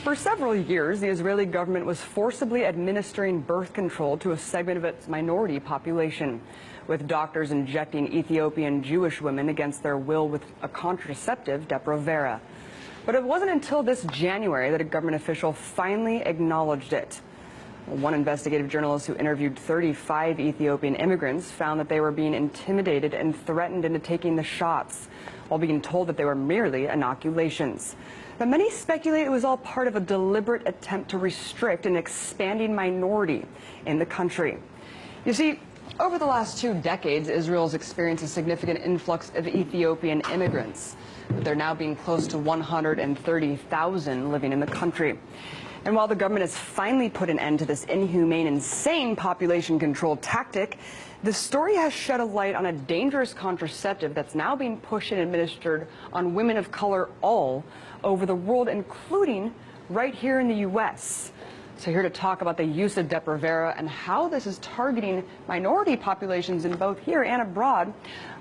For several years, the Israeli government was forcibly administering birth control to a segment of its minority population, with doctors injecting Ethiopian Jewish women against their will with a contraceptive, Depo-Provera. But it wasn't until this January that a government official finally acknowledged it. One investigative journalist who interviewed 35 Ethiopian immigrants found that they were being intimidated and threatened into taking the shots, while being told that they were merely inoculations. But many speculate it was all part of a deliberate attempt to restrict an expanding minority in the country. You see, over the last 2 decades, Israel's experienced a significant influx of Ethiopian immigrants. But there now being close to 130,000 living in the country. And while the government has finally put an end to this inhumane, insane population control tactic, the story has shed a light on a dangerous contraceptive that's now being pushed and administered on women of color all over the world, including right here in the U.S. So here to talk about the use of Depo-Provera and how this is targeting minority populations in both here and abroad,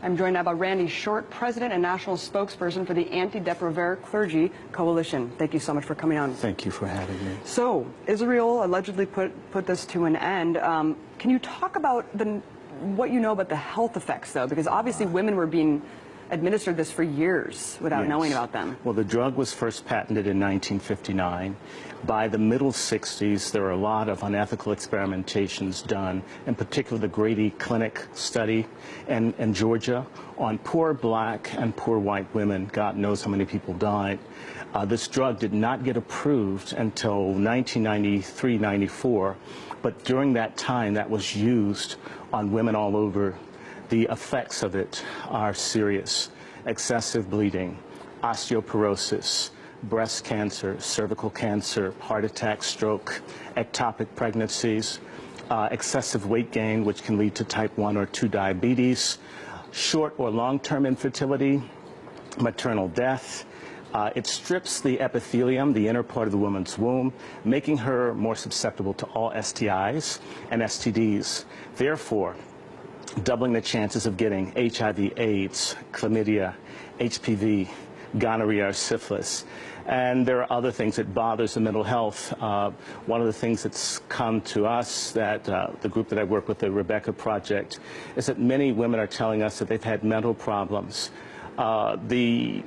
I'm joined now by Randy Short, President and National Spokesperson for the Anti-Depo-Provera Clergy Coalition. Thank you so much for coming on. Thank you for having me. So, Israel allegedly put this to an end. Can you talk about what you know about the health effects, though? Because obviously women were being administered this for years without knowing about them. Well, the drug was first patented in 1959. By the middle 60s, there were a lot of unethical experimentations done, in particular the Grady Clinic study in Georgia on poor black and poor white women. God knows how many people died. This drug did not get approved until 1993-94, but during that time that was used on women all over. The effects of it are serious: excessive bleeding, osteoporosis, breast cancer, cervical cancer, heart attack, stroke, ectopic pregnancies, excessive weight gain, which can lead to type 1 or 2 diabetes, short or long-term infertility, maternal death. It strips the epithelium, the inner part of the woman's womb, making her more susceptible to all STIs and STDs. Therefore, doubling the chances of getting HIV/AIDS, chlamydia, HPV, gonorrhea, or syphilis. And there are other things that bothers the mental health. One of the things that's come to us, that the group that I work with, the Rebecca Project, is that many women are telling us that they've had mental problems. The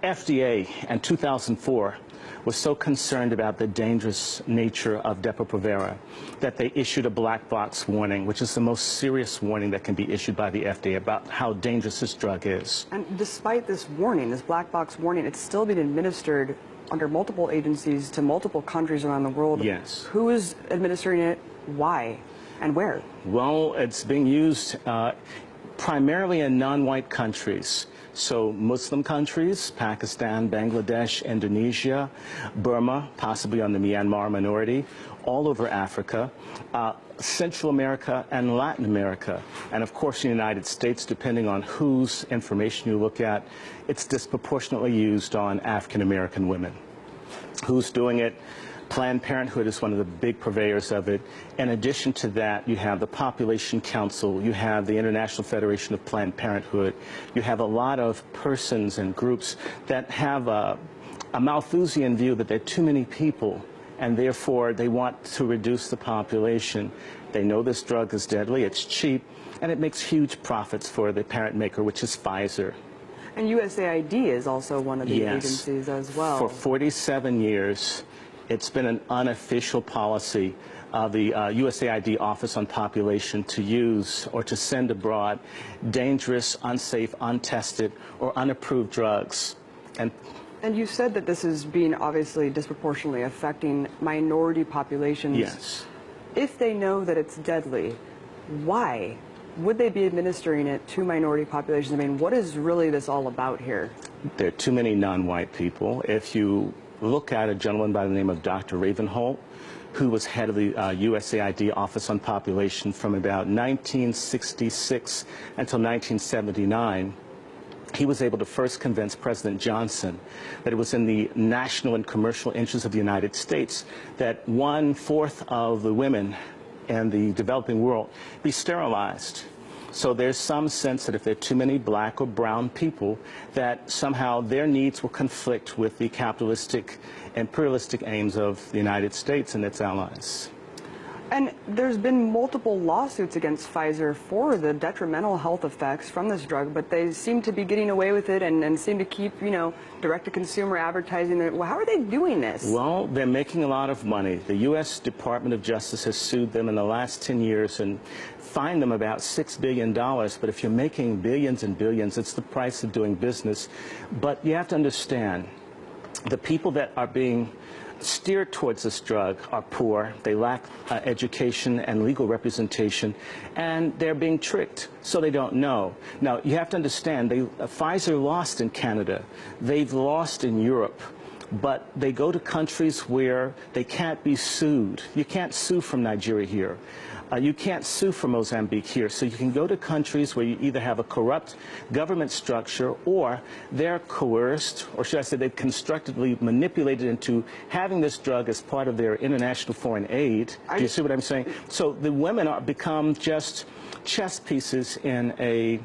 FDA in 2004 was so concerned about the dangerous nature of Depo-Provera that they issued a black box warning, which is the most serious warning that can be issued by the FDA about how dangerous this drug is. And despite this warning, this black box warning, it's still being administered under multiple agencies to multiple countries around the world. Yes. Who is administering it, why, and where? Well, it's being used primarily in non-white countries. So Muslim countries, Pakistan, Bangladesh, Indonesia, Burma, possibly on the Myanmar minority, all over Africa, Central America and Latin America, and of course in the United States, depending on whose information you look at, it's disproportionately used on African American women. Who's doing it? Planned Parenthood is one of the big purveyors of it. In addition to that, you have the Population Council, you have the International Federation of Planned Parenthood, you have a lot of persons and groups that have a Malthusian view that there are too many people, and therefore they want to reduce the population. They know this drug is deadly, it's cheap, and it makes huge profits for the parent maker, which is Pfizer. And USAID is also one of the agencies as well. For 47 years, it's been an unofficial policy of the USAID Office on Population to use or to send abroad dangerous, unsafe, untested, or unapproved drugs. And you said that this is being obviously disproportionately affecting minority populations. yes. If they know that it's deadly, why would they be administering it to minority populations? I mean, what is really this all about here? There are too many non-white people. If you look at a gentleman by the name of Dr. Ravenholt, who was head of the USAID Office on Population from about 1966 until 1979, he was able to first convince President Johnson that it was in the national and commercial interests of the United States that 1/4 of the women in the developing world be sterilized. So there's some sense that if there are too many black or brown people, that somehow their needs will conflict with the capitalistic, imperialistic aims of the United States and its allies. And there's been multiple lawsuits against Pfizer for the detrimental health effects from this drug, but they seem to be getting away with it and seem to keep, direct-to-consumer advertising. Well, how are they doing this? Well, they're making a lot of money. The U.S. Department of Justice has sued them in the last 10 years and fined them about $6 billion. But if you're making billions and billions, it's the price of doing business. But you have to understand, the people that are being steered towards this drug are poor, they lack education and legal representation, and they're being tricked, so they don't know. Now, you have to understand, Pfizer lost in Canada, they've lost in Europe, but they go to countries where they can't be sued. You can't sue from Nigeria here. You can't sue from Mozambique here. So you can go to countries where you either have a corrupt government structure or they're coerced, or should I say they've constructively manipulated into having this drug as part of their international foreign aid. Do you see what I'm saying? So the women become just chess pieces in a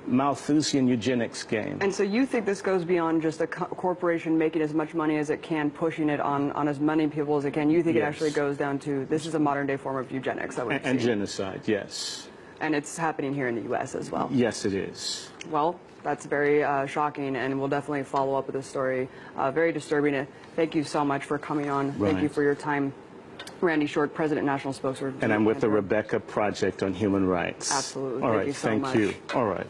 Malthusian eugenics game. And so you think this goes beyond just a corporation making as much money as it can, pushing it on as many people as it can. You think it actually goes down to, this is a modern day form of eugenics. And genocide, yes. And it's happening here in the U.S. as well. Yes, it is. Well, that's very shocking, and we'll definitely follow up with this story. Very disturbing. Thank you so much for coming on. Right. Thank you for your time. Randy Short, President, National Spokesperson. And I'm with the Rebecca Project on Human Rights. Absolutely. All right, thank you so much. thank you. All right.